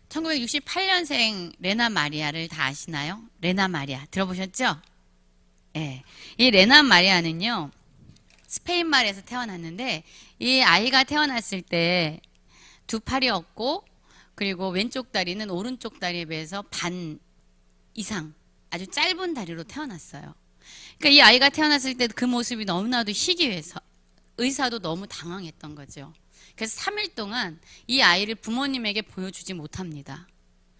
1968년생 레나 마리아를 다 아시나요? 레나 마리아 들어보셨죠? 예. 이 레나 마리아는요, 스페인 말에서 태어났는데, 이 아이가 태어났을 때 두 팔이 없고, 그리고 왼쪽 다리는 오른쪽 다리에 비해서 반 이상 아주 짧은 다리로 태어났어요. 그러니까 이 아이가 태어났을 때 그 모습이 너무나도 희귀해서 의사도 너무 당황했던 거죠. 그래서 3일 동안 이 아이를 부모님에게 보여주지 못합니다.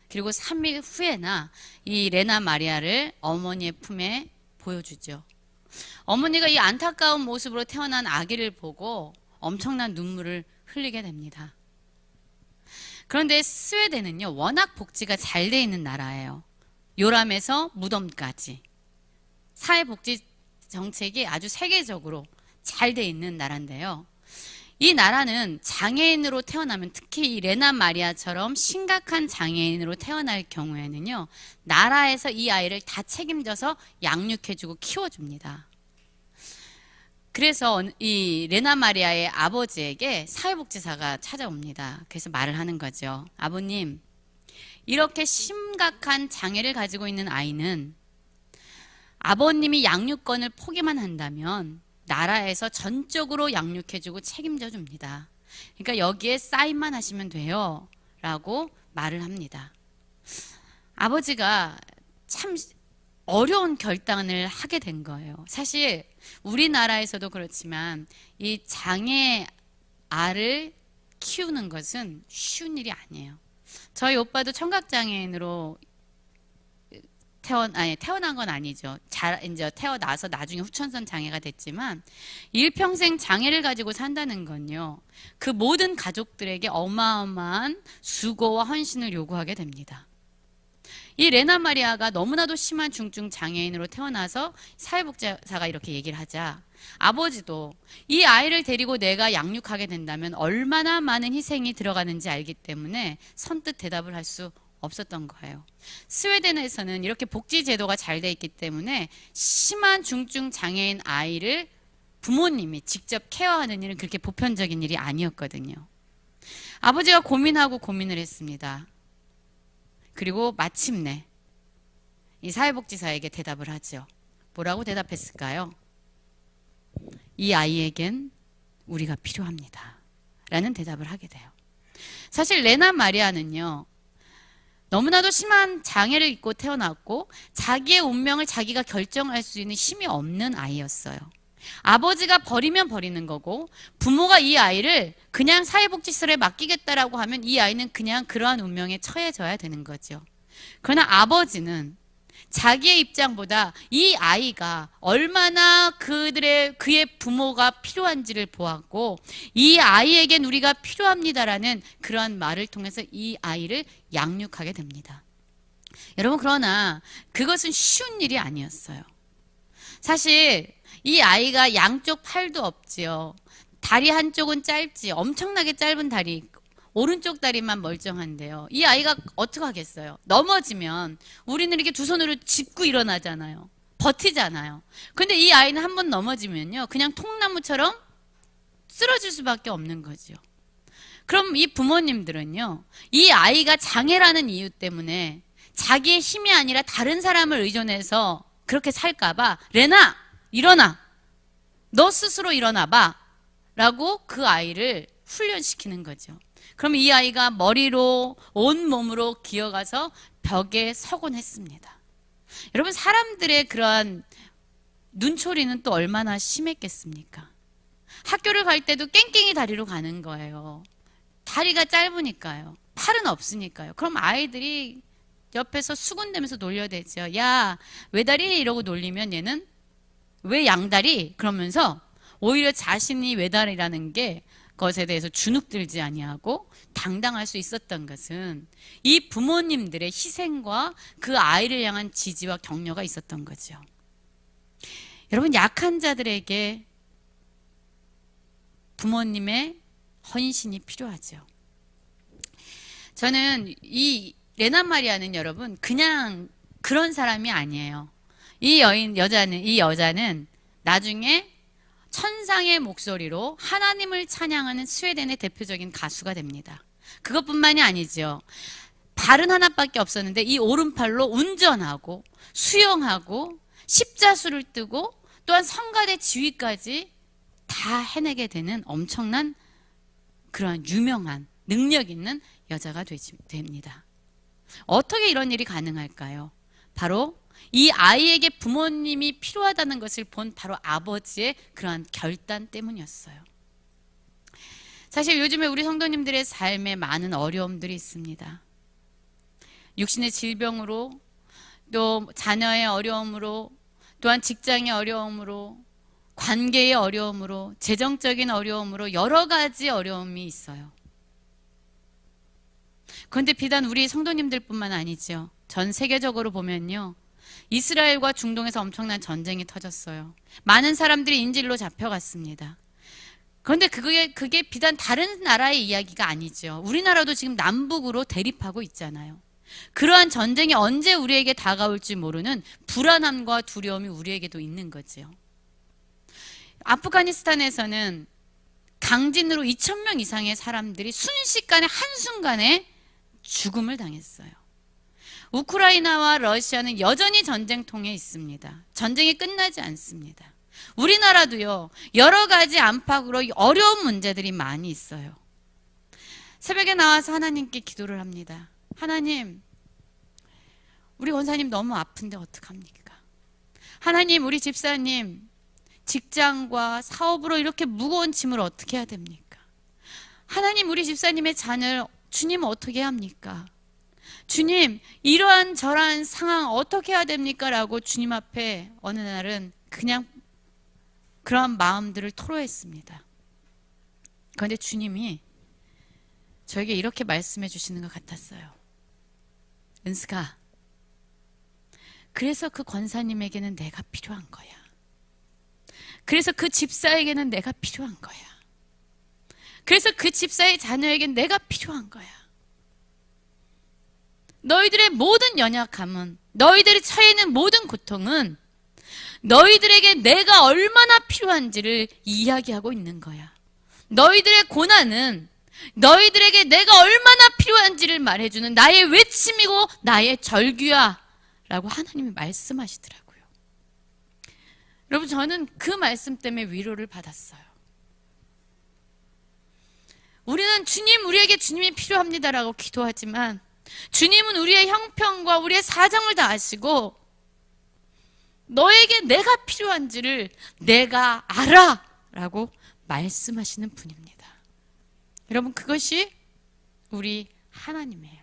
그리고 3일 후에나 이 레나 마리아를 어머니의 품에 보여주죠. 어머니가 이 안타까운 모습으로 태어난 아기를 보고 엄청난 눈물을 흘리게 됩니다. 그런데 스웨덴은요, 워낙 복지가 잘 돼 있는 나라예요. 요람에서 무덤까지 사회복지 정책이 아주 세계적으로 잘 돼 있는 나라인데요. 이 나라는 장애인으로 태어나면, 특히 이 레나 마리아처럼 심각한 장애인으로 태어날 경우에는요, 나라에서 이 아이를 다 책임져서 양육해주고 키워줍니다. 그래서 이 레나 마리아의 아버지에게 사회복지사가 찾아옵니다. 그래서 말을 하는 거죠. 아버님, 이렇게 심각한 장애를 가지고 있는 아이는 아버님이 양육권을 포기만 한다면 나라에서 전적으로 양육해주고 책임져 줍니다. 그러니까 여기에 사인만 하시면 돼요 라고 말을 합니다. 아버지가 참 어려운 결단을 하게 된 거예요. 사실 우리나라에서도 그렇지만 이 장애 알을 키우는 것은 쉬운 일이 아니에요. 저희 오빠도 청각장애인으로 태어난 건 아니죠. 이제 태어나서 나중에 후천성 장애가 됐지만 일평생 장애를 가지고 산다는 건요, 그 모든 가족들에게 어마어마한 수고와 헌신을 요구하게 됩니다. 이 레나 마리아가 너무나도 심한 중증 장애인으로 태어나서 사회복지사가 이렇게 얘기를 하자, 아버지도 이 아이를 데리고 내가 양육하게 된다면 얼마나 많은 희생이 들어가는지 알기 때문에 선뜻 대답을 할 수 없었던 거예요. 스웨덴에서는 이렇게 복지 제도가 잘 돼 있기 때문에 심한 중증 장애인 아이를 부모님이 직접 케어하는 일은 그렇게 보편적인 일이 아니었거든요. 아버지가 고민하고 고민을 했습니다. 그리고 마침내 이 사회복지사에게 대답을 하죠. 뭐라고 대답했을까요? 이 아이에겐 우리가 필요합니다 라는 대답을 하게 돼요. 사실 레나 마리아는요, 너무나도 심한 장애를 입고 태어났고 자기의 운명을 자기가 결정할 수 있는 힘이 없는 아이였어요. 아버지가 버리면 버리는 거고, 부모가 이 아이를 그냥 사회복지시설에 맡기겠다라고 하면 이 아이는 그냥 그러한 운명에 처해져야 되는 거죠. 그러나 아버지는 자기의 입장보다 이 아이가 얼마나 그의 부모가 필요한지를 보았고, 이 아이에겐 우리가 필요합니다라는 그러한 말을 통해서 이 아이를 양육하게 됩니다. 여러분, 그러나 그것은 쉬운 일이 아니었어요. 사실 이 아이가 양쪽 팔도 없지요. 다리 한쪽은 짧지, 엄청나게 짧은 다리, 오른쪽 다리만 멀쩡한데요. 이 아이가 어떻게 하겠어요? 넘어지면 우리는 이렇게 두 손으로 짚고 일어나잖아요. 버티잖아요. 근데 이 아이는 한 번 넘어지면요, 그냥 통나무처럼 쓰러질 수밖에 없는 거죠. 그럼 이 부모님들은요, 이 아이가 장애라는 이유 때문에 자기의 힘이 아니라 다른 사람을 의존해서 그렇게 살까봐, 레나 일어나, 너 스스로 일어나봐 라고 그 아이를 훈련시키는 거죠. 그럼 이 아이가 머리로 온 몸으로 기어가서 벽에 서곤 했습니다. 여러분, 사람들의 그러한 눈초리는 또 얼마나 심했겠습니까? 학교를 갈 때도 깽깽이 다리로 가는 거예요. 다리가 짧으니까요. 팔은 없으니까요. 그럼 아이들이 옆에서 수군대면서 놀려대죠. 야, 외다리? 이러고 놀리면 얘는 왜 양다리? 그러면서 오히려 자신이 외다리라는 게 것에 대해서 주눅들지 아니하고 당당할 수 있었던 것은 이 부모님들의 희생과 그 아이를 향한 지지와 격려가 있었던 거죠. 여러분, 약한 자들에게 부모님의 헌신이 필요하죠. 저는 이 레나 마리아는 여러분 그냥 그런 사람이 아니에요. 이 여자는 나중에 천상의 목소리로 하나님을 찬양하는 스웨덴의 대표적인 가수가 됩니다. 그것뿐만이 아니죠. 발은 하나밖에 없었는데 이 오른팔로 운전하고 수영하고 십자수를 뜨고 또한 성가대 지휘까지 다 해내게 되는 엄청난 그러한 유명한 능력 있는 여자가 됩니다. 어떻게 이런 일이 가능할까요? 바로 이 아이에게 부모님이 필요하다는 것을 본 바로 아버지의 그러한 결단 때문이었어요. 사실 요즘에 우리 성도님들의 삶에 많은 어려움들이 있습니다. 육신의 질병으로, 또 자녀의 어려움으로, 또한 직장의 어려움으로, 관계의 어려움으로, 재정적인 어려움으로 여러 가지 어려움이 있어요. 그런데 비단 우리 성도님들뿐만 아니죠. 전 세계적으로 보면요, 이스라엘과 중동에서 엄청난 전쟁이 터졌어요. 많은 사람들이 인질로 잡혀갔습니다. 그런데 그게 비단 다른 나라의 이야기가 아니죠. 우리나라도 지금 남북으로 대립하고 있잖아요. 그러한 전쟁이 언제 우리에게 다가올지 모르는 불안함과 두려움이 우리에게도 있는 거죠. 아프가니스탄에서는 강진으로 2,000명 이상의 사람들이 순식간에 한순간에 죽음을 당했어요. 우크라이나와 러시아는 여전히 전쟁통에 있습니다. 전쟁이 끝나지 않습니다. 우리나라도요, 여러 가지 안팎으로 어려운 문제들이 많이 있어요. 새벽에 나와서 하나님께 기도를 합니다. 하나님, 우리 원사님 너무 아픈데 어떡합니까? 하나님, 우리 집사님 직장과 사업으로 이렇게 무거운 짐을 어떻게 해야 됩니까? 하나님, 우리 집사님의 자녀를 주님 어떻게 합니까? 주님, 이러한 저러한 상황 어떻게 해야 됩니까? 라고 주님 앞에 어느 날은 그냥 그런 마음들을 토로했습니다. 그런데 주님이 저에게 이렇게 말씀해 주시는 것 같았어요. 은스가, 그래서 그 권사님에게는 내가 필요한 거야. 그래서 그 집사에게는 내가 필요한 거야. 그래서 그 집사의 자녀에게는 내가 필요한 거야. 너희들의 모든 연약함은, 너희들이 처해 있는 모든 고통은 너희들에게 내가 얼마나 필요한지를 이야기하고 있는 거야. 너희들의 고난은 너희들에게 내가 얼마나 필요한지를 말해주는 나의 외침이고 나의 절규야 라고 하나님이 말씀하시더라고요. 여러분, 저는 그 말씀 때문에 위로를 받았어요. 우리는 주님, 우리에게 주님이 필요합니다라고 기도하지만 주님은 우리의 형편과 우리의 사정을 다 아시고 너에게 내가 필요한지를 내가 알아 라고 말씀하시는 분입니다. 여러분, 그것이 우리 하나님이에요.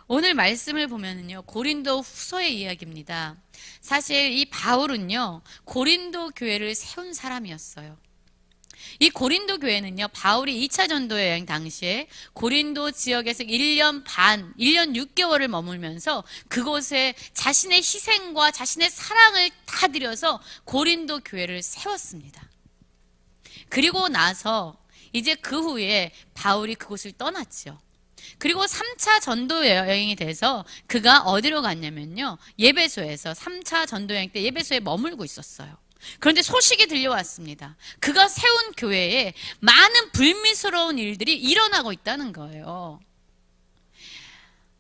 오늘 말씀을 보면은요, 고린도 후서의 이야기입니다. 사실 이 바울은요, 고린도 교회를 세운 사람이었어요. 이 고린도 교회는요, 바울이 2차 전도 여행 당시에 고린도 지역에서 1년 반, 1년 6개월을 머물면서 그곳에 자신의 희생과 자신의 사랑을 다 들여서 고린도 교회를 세웠습니다. 그리고 나서 이제 그 후에 바울이 그곳을 떠났죠. 그리고 3차 전도 여행이 돼서 그가 어디로 갔냐면요, 예배소에서 3차 전도 여행 때 예배소에 머물고 있었어요. 그런데 소식이 들려왔습니다. 그가 세운 교회에 많은 불미스러운 일들이 일어나고 있다는 거예요.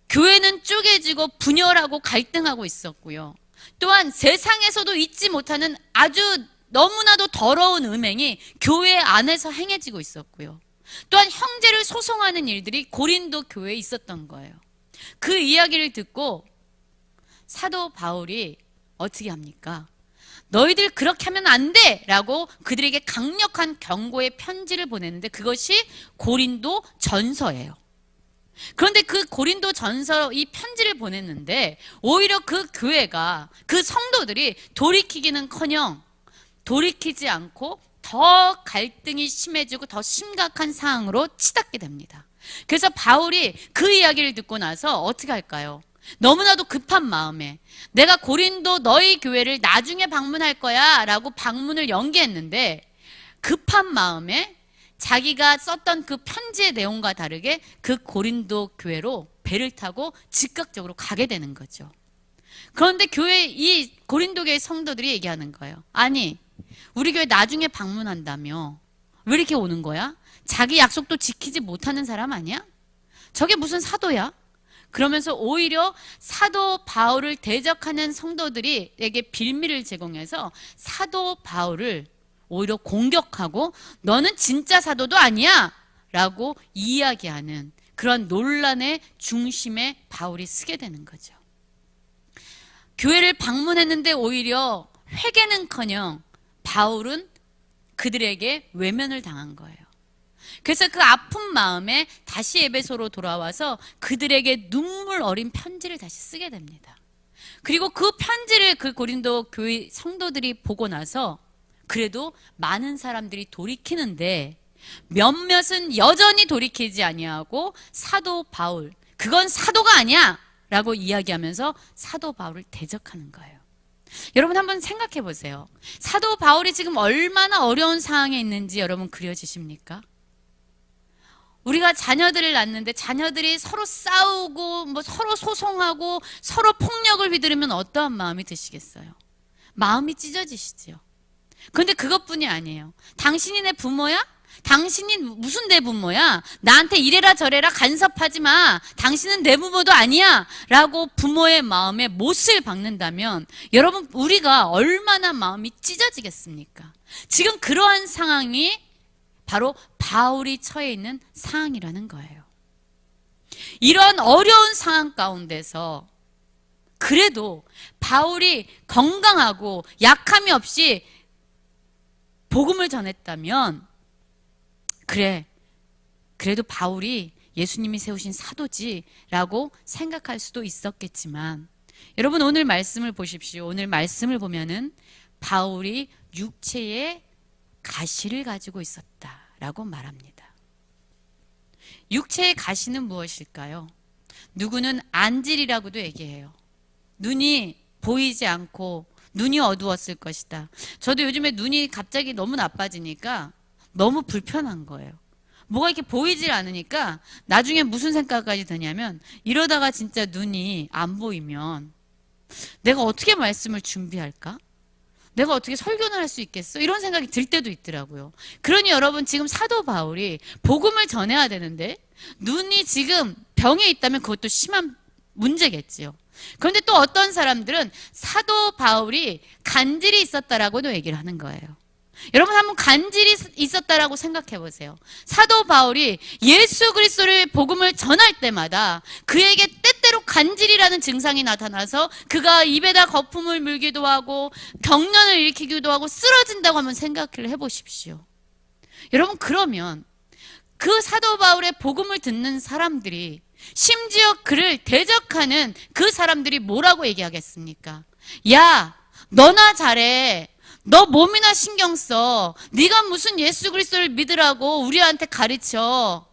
교회는 쪼개지고 분열하고 갈등하고 있었고요. 또한 세상에서도 잊지 못하는 아주 너무나도 더러운 음행이 교회 안에서 행해지고 있었고요. 또한 형제를 소송하는 일들이 고린도 교회에 있었던 거예요. 그 이야기를 듣고 사도 바울이 어떻게 합니까? 너희들 그렇게 하면 안 돼! 라고 그들에게 강력한 경고의 편지를 보냈는데 그것이 고린도 전서예요. 그런데 그 고린도 전서 이 편지를 보냈는데 오히려 그 교회가, 그 성도들이 돌이키기는커녕 돌이키지 않고 더 갈등이 심해지고 더 심각한 상황으로 치닫게 됩니다. 그래서 바울이 그 이야기를 듣고 나서 어떻게 할까요? 너무나도 급한 마음에 내가 고린도 너희 교회를 나중에 방문할 거야 라고 방문을 연기했는데 급한 마음에 자기가 썼던 그 편지의 내용과 다르게 그 고린도 교회로 배를 타고 즉각적으로 가게 되는 거죠. 그런데 이 고린도 교회 성도들이 얘기하는 거예요. 아니, 우리 교회 나중에 방문한다며 왜 이렇게 오는 거야? 자기 약속도 지키지 못하는 사람 아니야? 저게 무슨 사도야? 그러면서 오히려 사도 바울을 대적하는 성도들에게 빌미를 제공해서 사도 바울을 오히려 공격하고 너는 진짜 사도도 아니야 라고 이야기하는 그런 논란의 중심에 바울이 서게 되는 거죠. 교회를 방문했는데 오히려 회개는커녕 바울은 그들에게 외면을 당한 거예요. 그래서 그 아픈 마음에 다시 에베소로 돌아와서 그들에게 눈물 어린 편지를 다시 쓰게 됩니다. 그리고 그 편지를 그 고린도 교회 성도들이 보고 나서 그래도 많은 사람들이 돌이키는데 몇몇은 여전히 돌이키지 아니하고 사도 바울, 그건 사도가 아니야 라고 이야기하면서 사도 바울을 대적하는 거예요. 여러분 한번 생각해 보세요. 사도 바울이 지금 얼마나 어려운 상황에 있는지 여러분 그려지십니까? 우리가 자녀들을 낳는데 자녀들이 서로 싸우고 서로 소송하고 서로 폭력을 휘두르면 어떠한 마음이 드시겠어요? 마음이 찢어지시지요. 그런데 그것뿐이 아니에요. 당신이 내 부모야? 당신이 무슨 내 부모야? 나한테 이래라 저래라 간섭하지 마. 당신은 내 부모도 아니야. 라고 부모의 마음에 못을 박는다면 여러분 우리가 얼마나 마음이 찢어지겠습니까? 지금 그러한 상황이 바로 바울이 처해 있는 상황이라는 거예요. 이런 어려운 상황 가운데서 그래도 바울이 건강하고 약함이 없이 복음을 전했다면 그래도 바울이 예수님이 세우신 사도지라고 생각할 수도 있었겠지만 여러분 오늘 말씀을 보십시오. 오늘 말씀을 보면은 바울이 육체의 가시를 가지고 있었다라고 말합니다. 육체의 가시는 무엇일까요? 누구는 안질이라고도 얘기해요. 눈이 보이지 않고 눈이 어두웠을 것이다. 저도 요즘에 눈이 갑자기 너무 나빠지니까 너무 불편한 거예요. 뭐가 이렇게 보이질 않으니까 나중에 무슨 생각까지 드냐면 이러다가 진짜 눈이 안 보이면 내가 어떻게 말씀을 준비할까? 내가 어떻게 설교를 할 수 있겠어? 이런 생각이 들 때도 있더라고요. 그러니 여러분 지금 사도 바울이 복음을 전해야 되는데 눈이 지금 병에 있다면 그것도 심한 문제겠지요. 그런데 또 어떤 사람들은 사도 바울이 간질이 있었다라고도 얘기를 하는 거예요. 여러분 한번 간질이 있었다라고 생각해 보세요. 사도 바울이 예수 그리스도를 복음을 전할 때마다 그에게 때때로 간질이라는 증상이 나타나서 그가 입에다 거품을 물기도 하고 경련을 일으키기도 하고 쓰러진다고 한번 생각을 해보십시오. 여러분 그러면 그 사도 바울의 복음을 듣는 사람들이 심지어 그를 대적하는 그 사람들이 뭐라고 얘기하겠습니까? 야, 너나 잘해. 너 몸이나 신경 써. 네가 무슨 예수 그리스도를 믿으라고 우리한테 가르쳐.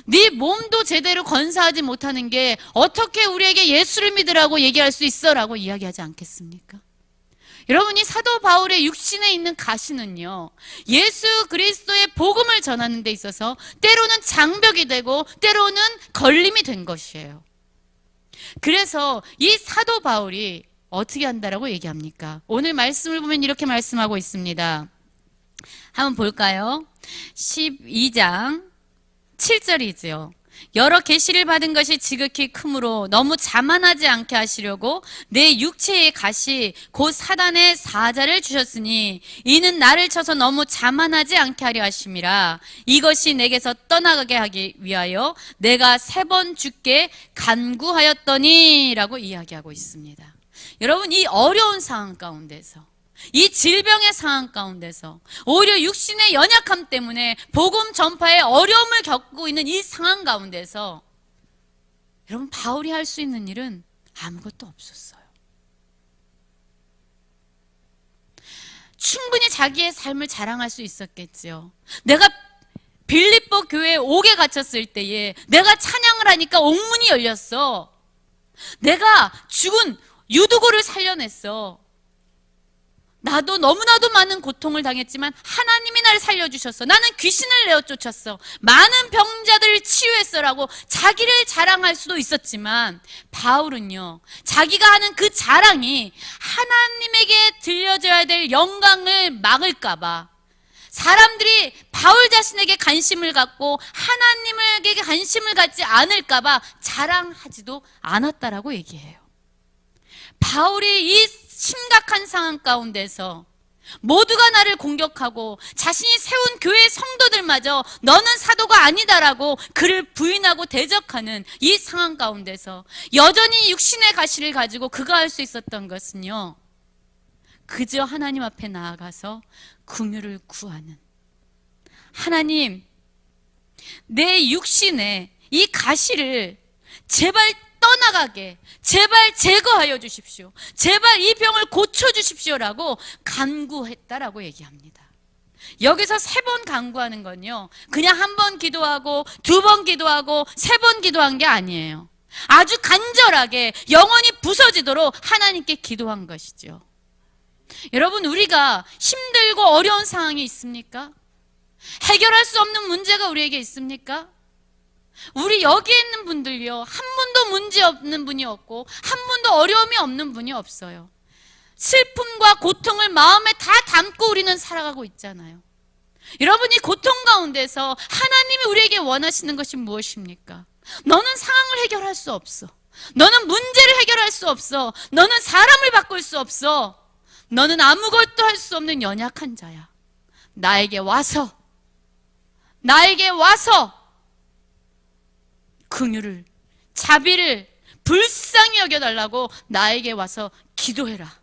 네 몸도 제대로 건사하지 못하는 게 어떻게 우리에게 예수를 믿으라고 얘기할 수 있어? 라고 이야기하지 않겠습니까? 여러분이 사도 바울의 육신에 있는 가시는요, 예수 그리스도의 복음을 전하는 데 있어서 때로는 장벽이 되고 때로는 걸림이 된 것이에요. 그래서 이 사도 바울이 어떻게 한다라고 얘기합니까? 오늘 말씀을 보면 이렇게 말씀하고 있습니다. 한번 볼까요? 12장 7절이지요. 여러 계시를 받은 것이 지극히 크므로 너무 자만하지 않게 하시려고 내 육체의 가시 곧 사단의 사자를 주셨으니 이는 나를 쳐서 너무 자만하지 않게 하려 하심이라. 이것이 내게서 떠나가게 하기 위하여 내가 3번 주께 간구하였더니 라고 이야기하고 있습니다. 여러분 이 어려운 상황 가운데서 이 질병의 상황 가운데서 오히려 육신의 연약함 때문에 복음 전파에 어려움을 겪고 있는 이 상황 가운데서 여러분 바울이 할 수 있는 일은 아무것도 없었어요. 충분히 자기의 삶을 자랑할 수 있었겠지요. 내가 빌립보 교회에 옥에 갇혔을 때에 내가 찬양을 하니까 옥문이 열렸어. 내가 죽은 유두고를 살려냈어. 나도 너무나도 많은 고통을 당했지만 하나님이 나를 살려주셨어. 나는 귀신을 내어 쫓았어. 많은 병자들을 치유했어라고 자기를 자랑할 수도 있었지만 바울은요, 자기가 하는 그 자랑이 하나님에게 들려줘야 될 영광을 막을까봐 사람들이 바울 자신에게 관심을 갖고 하나님에게 관심을 갖지 않을까봐 자랑하지도 않았다라고 얘기해요. 바울이 이 심각한 상황 가운데서 모두가 나를 공격하고 자신이 세운 교회 성도들마저 너는 사도가 아니다라고 그를 부인하고 대적하는 이 상황 가운데서 여전히 육신의 가시를 가지고 그가 할 수 있었던 것은요, 그저 하나님 앞에 나아가서 긍휼을 구하는, 하나님, 내 육신의 이 가시를 제발 떠나가게, 제발 제거하여 주십시오, 제발 이 병을 고쳐주십시오라고 간구했다라고 얘기합니다. 여기서 3번 간구하는 건요, 그냥 1번 기도하고 2번 기도하고 3번 기도한 게 아니에요. 아주 간절하게 영혼이 부서지도록 하나님께 기도한 것이죠. 여러분, 우리가 힘들고 어려운 상황이 있습니까? 해결할 수 없는 문제가 우리에게 있습니까? 우리 여기에 있는 분들요, 한 분도 문제 없는 분이 없고 한 분도 어려움이 없는 분이 없어요. 슬픔과 고통을 마음에 다 담고 우리는 살아가고 있잖아요. 여러분, 이 고통 가운데서 하나님이 우리에게 원하시는 것이 무엇입니까? 너는 상황을 해결할 수 없어. 너는 문제를 해결할 수 없어. 너는 사람을 바꿀 수 없어. 너는 아무것도 할 수 없는 연약한 자야. 나에게 와서 긍휼을, 자비를 불쌍히 여겨달라고 나에게 와서 기도해라.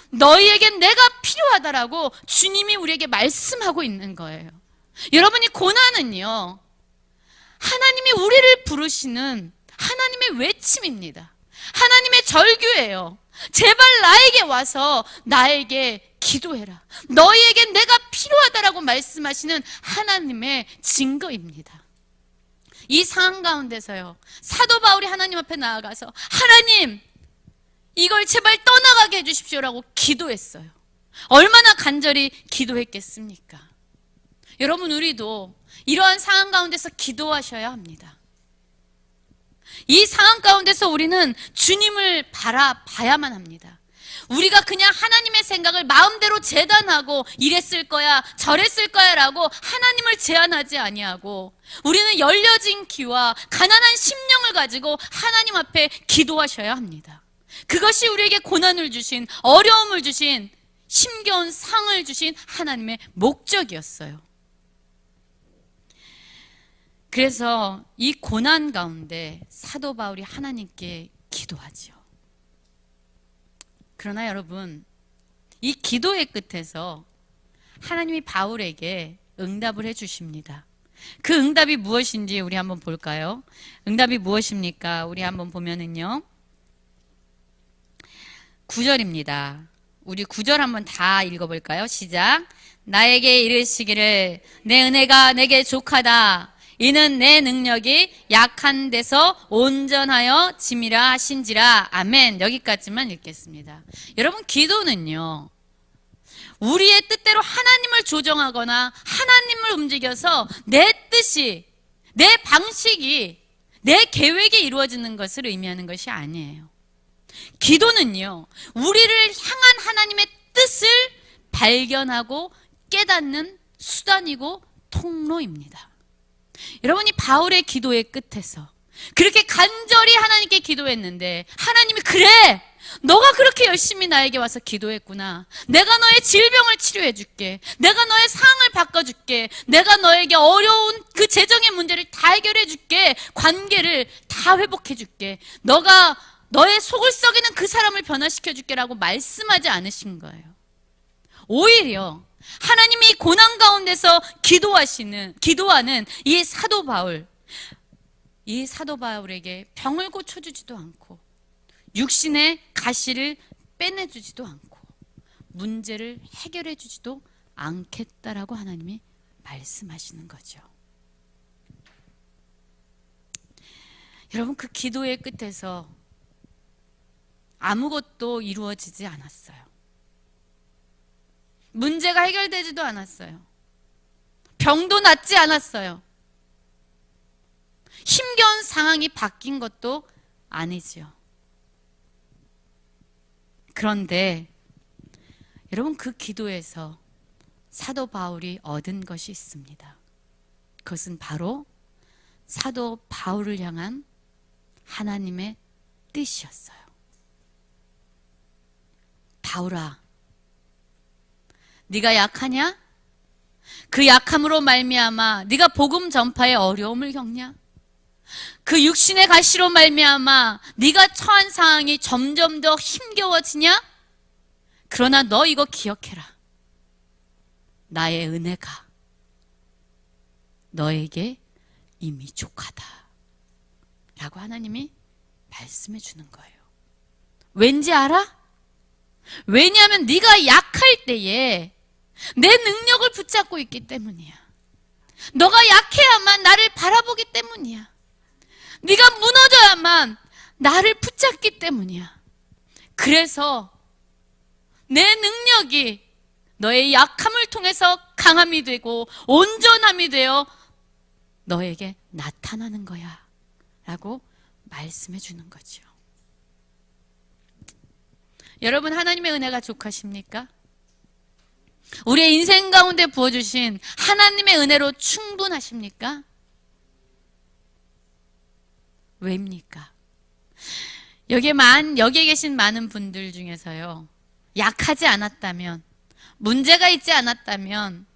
너희에겐 내가 필요하다라고 주님이 우리에게 말씀하고 있는 거예요. 여러분이 고난은요, 하나님이 우리를 부르시는 하나님의 외침입니다. 하나님의 절규예요. 제발 나에게 와서 나에게 기도해라. 너희에겐 내가 필요하다라고 말씀하시는 하나님의 증거입니다. 이 상황 가운데서요, 사도 바울이 하나님 앞에 나아가서 하나님, 이걸 제발 떠나가게 해주십시오라고 기도했어요. 얼마나 간절히 기도했겠습니까? 여러분, 우리도 이러한 상황 가운데서 기도하셔야 합니다. 이 상황 가운데서 우리는 주님을 바라봐야만 합니다. 우리가 그냥 하나님의 생각을 마음대로 재단하고 이랬을 거야 저랬을 거야 라고 하나님을 제한하지 아니하고, 우리는 열려진 귀와 가난한 심령을 가지고 하나님 앞에 기도하셔야 합니다. 그것이 우리에게 고난을 주신, 어려움을 주신, 힘겨운 상을 주신 하나님의 목적이었어요. 그래서 이 고난 가운데 사도 바울이 하나님께 기도하지요. 그러나 여러분, 이 기도의 끝에서 하나님이 바울에게 응답을 해주십니다. 그 응답이 무엇인지 우리 한번 볼까요? 응답이 무엇입니까? 우리 한번 보면은요, 9절입니다. 우리 9절 한번 다 읽어볼까요? 시작. 나에게 이르시기를 내 은혜가 내게 족하다. 이는 내 능력이 약한 데서 온전하여 짐이라 하신지라. 아멘. 여기까지만 읽겠습니다. 여러분, 기도는요, 우리의 뜻대로 하나님을 조정하거나 하나님을 움직여서 내 뜻이, 내 방식이, 내 계획이 이루어지는 것을 의미하는 것이 아니에요. 기도는요, 우리를 향한 하나님의 뜻을 발견하고 깨닫는 수단이고 통로입니다. 여러분이 바울의 기도의 끝에서 그렇게 간절히 하나님께 기도했는데 하나님이, 그래, 너가 그렇게 열심히 나에게 와서 기도했구나. 내가 너의 질병을 치료해 줄게. 내가 너의 상황을 바꿔줄게. 내가 너에게 어려운 그 재정의 문제를 다 해결해 줄게. 관계를 다 회복해 줄게. 너가 너의 속을 썩이는 그 사람을 변화시켜 줄게라고 말씀하지 않으신 거예요. 오히려 하나님이 고난 가운데서 기도하는 이 사도 바울에게 병을 고쳐주지도 않고 육신의 가시를 빼내주지도 않고 문제를 해결해주지도 않겠다라고 하나님이 말씀하시는 거죠. 여러분, 그 기도의 끝에서 아무것도 이루어지지 않았어요. 문제가 해결되지도 않았어요. 병도 낫지 않았어요. 힘겨운 상황이 바뀐 것도 아니지요. 그런데 여러분, 그 기도에서 사도 바울이 얻은 것이 있습니다. 그것은 바로 사도 바울을 향한 하나님의 뜻이었어요. 바울아, 네가 약하냐? 그 약함으로 말미암아 네가 복음 전파에 어려움을 겪냐? 그 육신의 가시로 말미암아 네가 처한 상황이 점점 더 힘겨워지냐? 그러나 너 이거 기억해라. 나의 은혜가 너에게 이미 족하다 라고 하나님이 말씀해 주는 거예요. 왠지 알아? 왜냐하면 네가 약할 때에 내 능력을 붙잡고 있기 때문이야. 너가 약해야만 나를 바라보기 때문이야. 네가 무너져야만 나를 붙잡기 때문이야. 그래서 내 능력이 너의 약함을 통해서 강함이 되고 온전함이 되어 너에게 나타나는 거야 라고 말씀해 주는 거죠. 여러분, 하나님의 은혜가 족하십니까? 우리의 인생 가운데 부어주신 하나님의 은혜로 충분하십니까? 왜입니까? 여기에 계신 많은 분들 중에서요, 약하지 않았다면, 문제가 있지 않았다면,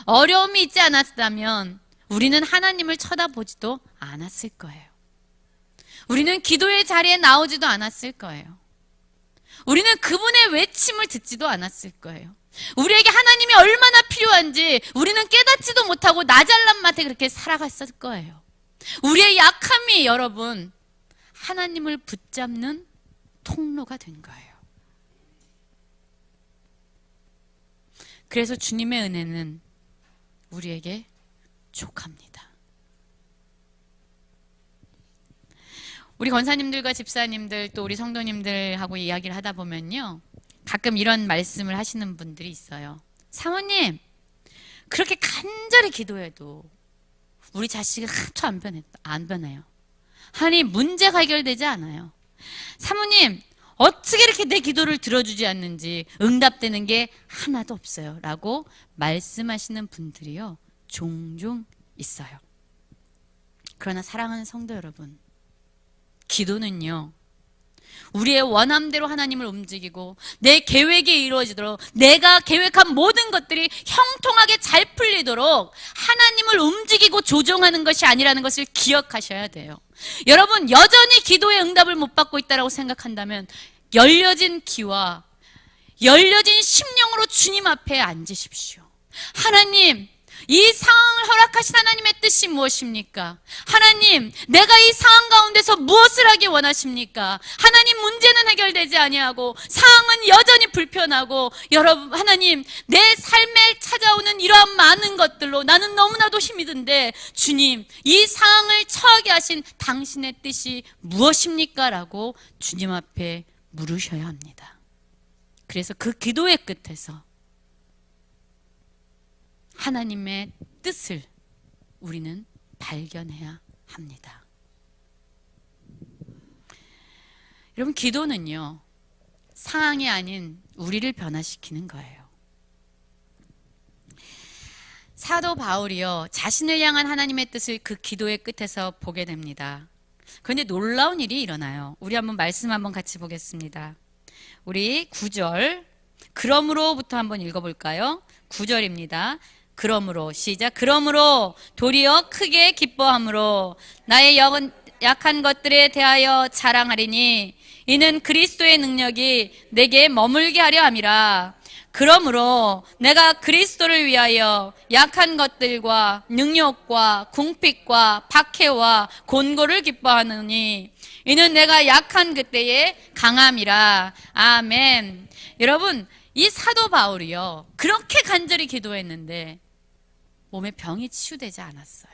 어려움이 있지 않았다면 우리는 하나님을 쳐다보지도 않았을 거예요. 우리는 기도의 자리에 나오지도 않았을 거예요. 우리는 그분의 외침을 듣지도 않았을 거예요. 우리에게 하나님이 얼마나 필요한지 우리는 깨닫지도 못하고 나 잘난 맛에 그렇게 살아갔을 거예요. 우리의 약함이 여러분 하나님을 붙잡는 통로가 된 거예요. 그래서 주님의 은혜는 우리에게 족합니다. 우리 권사님들과 집사님들 또 우리 성도님들하고 이야기를 하다 보면요, 가끔 이런 말씀을 하시는 분들이 있어요. 사모님, 그렇게 간절히 기도해도 우리 자식은 하나도 안 변해요. 하나님, 문제가 해결되지 않아요. 사모님, 어떻게 이렇게 내 기도를 들어주지 않는지 응답되는 게 하나도 없어요 라고 말씀하시는 분들이요, 종종 있어요. 그러나 사랑하는 성도 여러분, 기도는요, 우리의 원함대로 하나님을 움직이고 내 계획이 이루어지도록, 내가 계획한 모든 것들이 형통하게 잘 풀리도록 하나님을 움직이고 조종하는 것이 아니라는 것을 기억하셔야 돼요. 여러분, 여전히 기도의 응답을 못 받고 있다고 생각한다면 열려진 귀와 열려진 심령으로 주님 앞에 앉으십시오. 하나님, 이 상황을 허락하신 하나님의 뜻이 무엇입니까? 하나님, 내가 이 상황 가운데서 무엇을 하기 원하십니까? 하나님, 문제는 해결되지 아니하고 상황은 여전히 불편하고, 여러분, 하나님, 내 삶에 찾아오는 이러한 많은 것들로 나는 너무나도 힘이 든데, 주님, 이 상황을 처하게 하신 당신의 뜻이 무엇입니까? 라고 주님 앞에 물으셔야 합니다. 그래서 그 기도의 끝에서 하나님의 뜻을 우리는 발견해야 합니다. 여러분, 기도는요, 상황이 아닌 우리를 변화시키는 거예요. 사도 바울이요, 자신을 향한 하나님의 뜻을 그 기도의 끝에서 보게 됩니다. 그런데 놀라운 일이 일어나요. 우리 말씀 한번 같이 보겠습니다. 우리 9절, 그러므로부터 한번 읽어볼까요? 9절입니다. 그러므로, 시작. 그러므로 도리어 크게 기뻐함으로 나의 약한 것들에 대하여 자랑하리니 이는 그리스도의 능력이 내게 머물게 하려 함이라. 그러므로 내가 그리스도를 위하여 약한 것들과 능욕과 궁핍과 박해와 곤고를 기뻐하노니 이는 내가 약한 그때의 강함이라. 아멘. 여러분, 이 사도 바울이요, 그렇게 간절히 기도했는데 몸에 병이 치유되지 않았어요.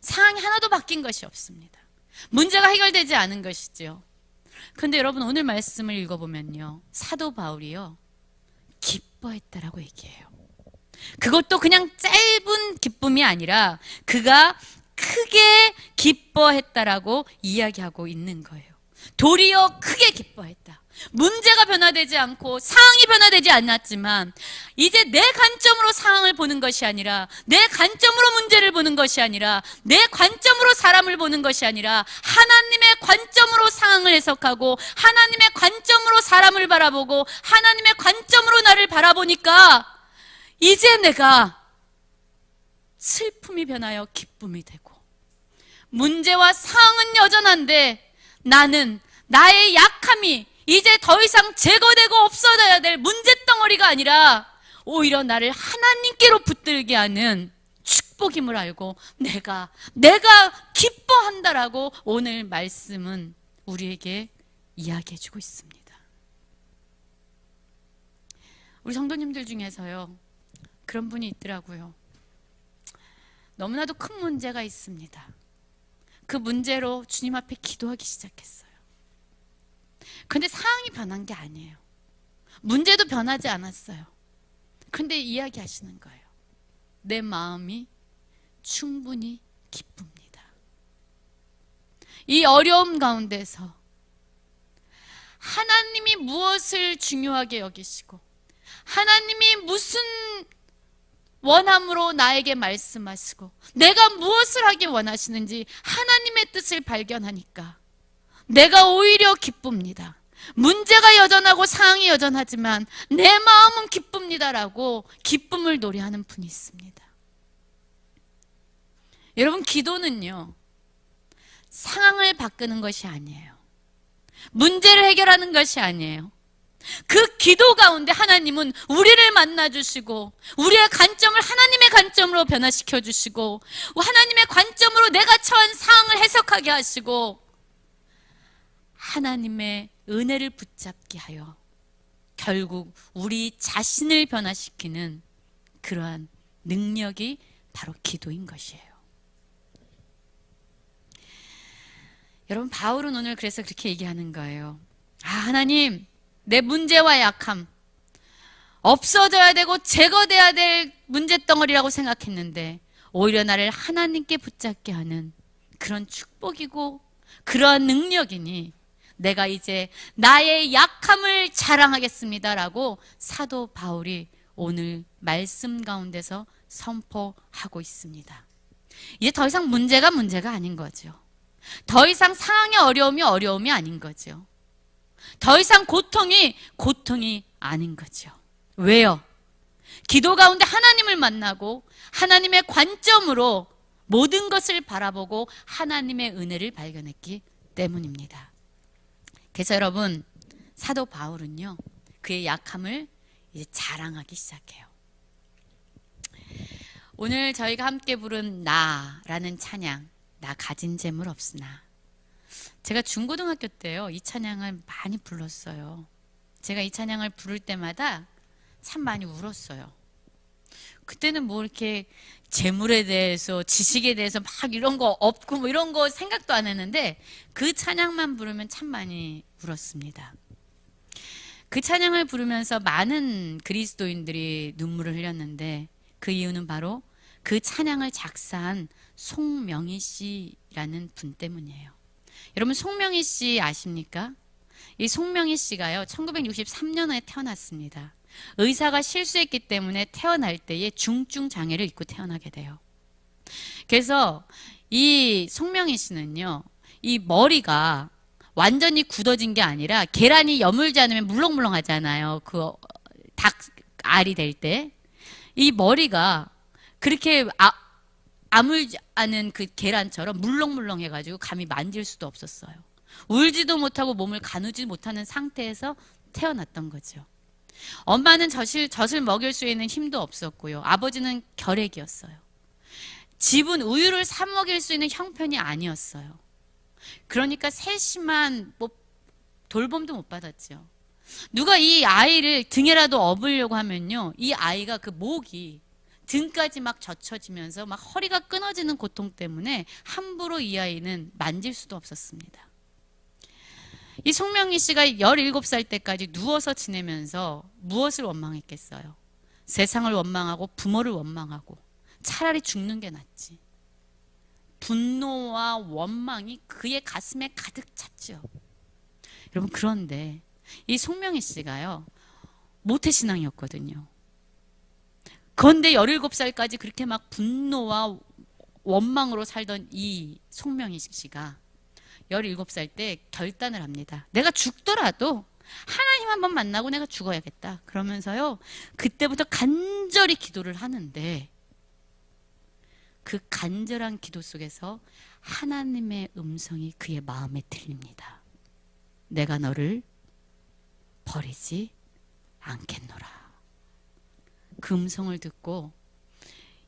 상황이 하나도 바뀐 것이 없습니다. 문제가 해결되지 않은 것이죠. 그런데 여러분, 오늘 말씀을 읽어보면요, 사도 바울이요, 기뻐했다라고 얘기해요. 그것도 그냥 짧은 기쁨이 아니라 그가 크게 기뻐했다라고 이야기하고 있는 거예요. 도리어 크게 기뻐했다. 문제가 변화되지 않고 상황이 변화되지 않았지만 이제 내 관점으로 상황을 보는 것이 아니라, 내 관점으로 문제를 보는 것이 아니라, 내 관점으로 사람을 보는 것이 아니라 하나님의 관점으로 상황을 해석하고 하나님의 관점으로 사람을 바라보고 하나님의 관점으로 나를 바라보니까 이제 내가 슬픔이 변하여 기쁨이 되고, 문제와 상황은 여전한데 나는 나의 약함이 이제 더 이상 제거되고 없어져야 될 문제덩어리가 아니라 오히려 나를 하나님께로 붙들게 하는 축복임을 알고 내가 기뻐한다라고 오늘 말씀은 우리에게 이야기해 주고 있습니다. 우리 성도님들 중에서요, 그런 분이 있더라고요. 너무나도 큰 문제가 있습니다. 그 문제로 주님 앞에 기도하기 시작했어요. 근데 상황이 변한 게 아니에요. 문제도 변하지 않았어요. 근데 이야기하시는 거예요. 내 마음이 충분히 기쁩니다. 이 어려움 가운데서 하나님이 무엇을 중요하게 여기시고 하나님이 무슨 원함으로 나에게 말씀하시고 내가 무엇을 하기 원하시는지 하나님의 뜻을 발견하니까 내가 오히려 기쁩니다. 문제가 여전하고 상황이 여전하지만 내 마음은 기쁩니다라고 기쁨을 노래하는 분이 있습니다. 여러분, 기도는요, 상황을 바꾸는 것이 아니에요. 문제를 해결하는 것이 아니에요. 그 기도 가운데 하나님은 우리를 만나주시고 우리의 관점을 하나님의 관점으로 변화시켜 주시고 하나님의 관점으로 내가 처한 상황을 해석하게 하시고 하나님의 은혜를 붙잡게 하여 결국 우리 자신을 변화시키는 그러한 능력이 바로 기도인 것이에요. 여러분, 바울은 오늘 그래서 그렇게 얘기하는 거예요. 하나님, 내 문제와 약함 없어져야 되고 제거돼야 될 문제덩어리라고 생각했는데 오히려 나를 하나님께 붙잡게 하는 그런 축복이고 그러한 능력이니 내가 이제 나의 약함을 자랑하겠습니다라고 사도 바울이 오늘 말씀 가운데서 선포하고 있습니다. 이제 더 이상 문제가 아닌 거죠. 더 이상 상황의 어려움이 아닌 거죠. 더 이상 고통이 아닌 거죠. 왜요? 기도 가운데 하나님을 만나고 하나님의 관점으로 모든 것을 바라보고 하나님의 은혜를 발견했기 때문입니다. 그래서 여러분, 사도 바울은요, 그의 약함을 이제 자랑하기 시작해요. 오늘 저희가 함께 부른 나라는 찬양, 나 가진 재물 없으나, 제가 중고등학교 때요, 이 찬양을 많이 불렀어요. 제가 이 찬양을 부를 때마다 참 많이 울었어요. 그때는 뭐 이렇게 재물에 대해서, 지식에 대해서 막 이런 거 없고 뭐 이런 거 생각도 안 했는데 그 찬양만 부르면 참 많이 울었습니다. 그 찬양을 부르면서 많은 그리스도인들이 눈물을 흘렸는데 그 이유는 바로 그 찬양을 작사한 송명희 씨라는 분 때문이에요. 여러분, 송명희 씨 아십니까? 이 송명희 씨가요, 1963년에 태어났습니다. 의사가 실수했기 때문에 태어날 때에 중증 장애를 입고 태어나게 돼요. 그래서 이 송명희 씨는요, 이 머리가 완전히 굳어진 게 아니라 계란이 여물지 않으면 물렁물렁 하잖아요. 그 닭알이 될 때. 이 머리가 그렇게 아물지 않은 그 계란처럼 물렁물렁 해가지고 감히 만질 수도 없었어요. 울지도 못하고 몸을 가누지 못하는 상태에서 태어났던 거죠. 엄마는 젖을 먹일 수 있는 힘도 없었고요. 아버지는 결핵이었어요. 집은 우유를 사 먹일 수 있는 형편이 아니었어요. 그러니까 세심한 돌봄도 못 받았죠. 누가 이 아이를 등에라도 업으려고 하면요, 이 아이가 그 목이 등까지 막 젖혀지면서 막 허리가 끊어지는 고통 때문에 함부로 이 아이는 만질 수도 없었습니다. 이 송명희 씨가 17살 때까지 누워서 지내면서 무엇을 원망했겠어요? 세상을 원망하고 부모를 원망하고 차라리 죽는 게 낫지. 분노와 원망이 그의 가슴에 가득 찼죠. 여러분, 그런데 이 송명희 씨가요, 모태신앙이었거든요. 그런데 17살까지 그렇게 막 분노와 원망으로 살던 이 송명희 씨가 17살 때 결단을 합니다. 내가 죽더라도 하나님 한번 만나고 내가 죽어야겠다. 그러면서요, 그때부터 간절히 기도를 하는데, 그 간절한 기도 속에서 하나님의 음성이 그의 마음에 들립니다. 내가 너를 버리지 않겠노라. 그 음성을 듣고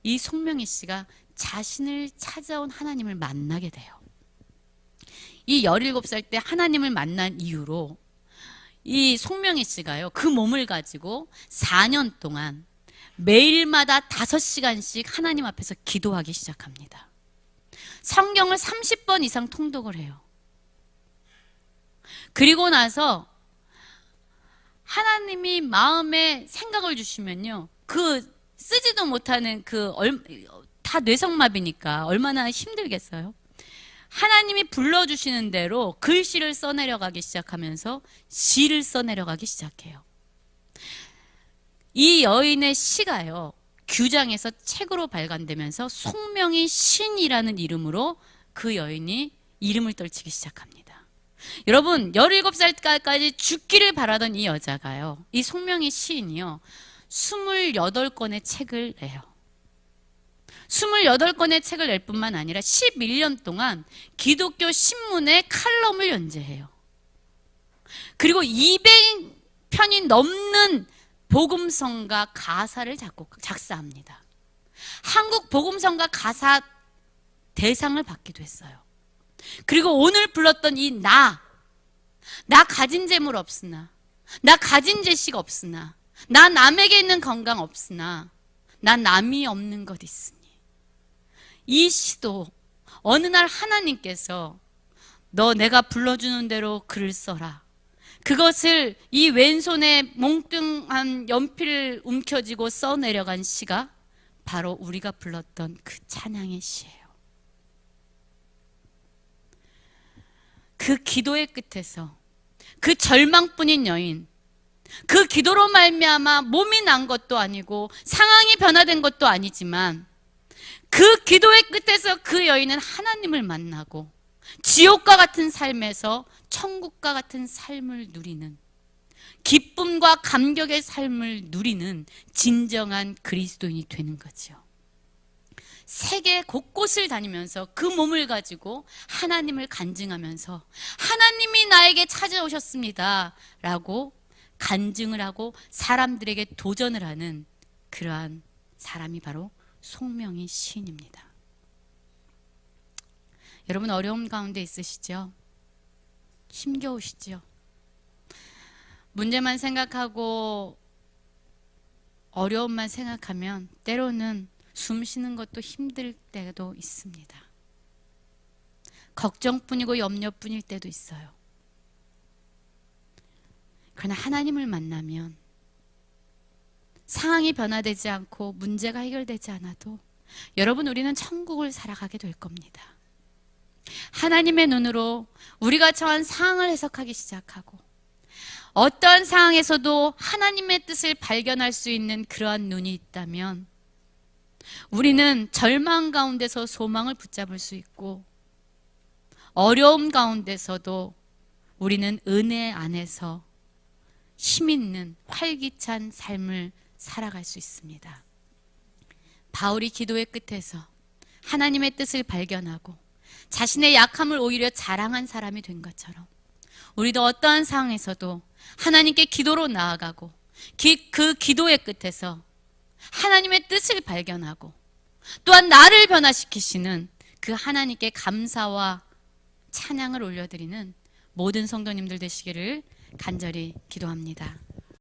이 송명희 씨가 자신을 찾아온 하나님을 만나게 돼요. 이 17살 때 하나님을 만난 이후로 이 송명희 씨가요, 그 몸을 가지고 4년 동안 매일마다 5시간씩 하나님 앞에서 기도하기 시작합니다. 성경을 30번 이상 통독을 해요. 그리고 나서 하나님이 마음에 생각을 주시면요, 그 쓰지도 못하는 다 뇌성마비니까 얼마나 힘들겠어요. 하나님이 불러주시는 대로 글씨를 써내려가기 시작하면서 시를 써내려가기 시작해요. 이 여인의 시가요, 규장에서 책으로 발간되면서 송명희 신이라는 이름으로 그 여인이 이름을 떨치기 시작합니다. 여러분, 17살까지 죽기를 바라던 이 여자가요, 이 송명희 시인이요, 28권의 책을 내요. 28권의 책을 낼 뿐만 아니라 11년 동안 기독교 신문에 칼럼을 연재해요. 그리고 200편이 넘는 복음성가 가사를 작사합니다. 한국 복음성가 가사 대상을 받기도 했어요. 그리고 오늘 불렀던 이 나 가진 재물 없으나, 나 가진 지식 없으나, 나 남에게 있는 건강 없으나, 나 남이 없는 것 있으니, 이 시도 어느 날 하나님께서 너 내가 불러주는 대로 글을 써라, 그것을 이 왼손에 몽뚱한 연필을 움켜쥐고 써내려간 시가 바로 우리가 불렀던 그 찬양의 시예요. 그 기도의 끝에서 그 절망뿐인 여인, 그 기도로 말미암아 몸이 난 것도 아니고 상황이 변화된 것도 아니지만, 그 기도의 끝에서 그 여인은 하나님을 만나고 지옥과 같은 삶에서 천국과 같은 삶을 누리는, 기쁨과 감격의 삶을 누리는 진정한 그리스도인이 되는 거죠. 세계 곳곳을 다니면서 그 몸을 가지고 하나님을 간증하면서 하나님이 나에게 찾아오셨습니다 라고 간증을 하고 사람들에게 도전을 하는 그러한 사람이 바로 송명희 시인입니다. 여러분, 어려움 가운데 있으시죠? 힘겨우시죠? 문제만 생각하고 어려움만 생각하면 때로는 숨 쉬는 것도 힘들 때도 있습니다. 걱정뿐이고 염려뿐일 때도 있어요. 그러나 하나님을 만나면 상황이 변화되지 않고 문제가 해결되지 않아도 여러분, 우리는 천국을 살아가게 될 겁니다. 하나님의 눈으로 우리가 처한 상황을 해석하기 시작하고 어떠한 상황에서도 하나님의 뜻을 발견할 수 있는 그러한 눈이 있다면 우리는 절망 가운데서 소망을 붙잡을 수 있고, 어려움 가운데서도 우리는 은혜 안에서 힘있는 활기찬 삶을 살아갈 수 있습니다. 바울이 기도의 끝에서 하나님의 뜻을 발견하고 자신의 약함을 오히려 자랑한 사람이 된 것처럼, 우리도 어떠한 상황에서도 하나님께 기도로 나아가고 그 기도의 끝에서 하나님의 뜻을 발견하고 또한 나를 변화시키시는 그 하나님께 감사와 찬양을 올려드리는 모든 성도님들 되시기를 간절히 기도합니다.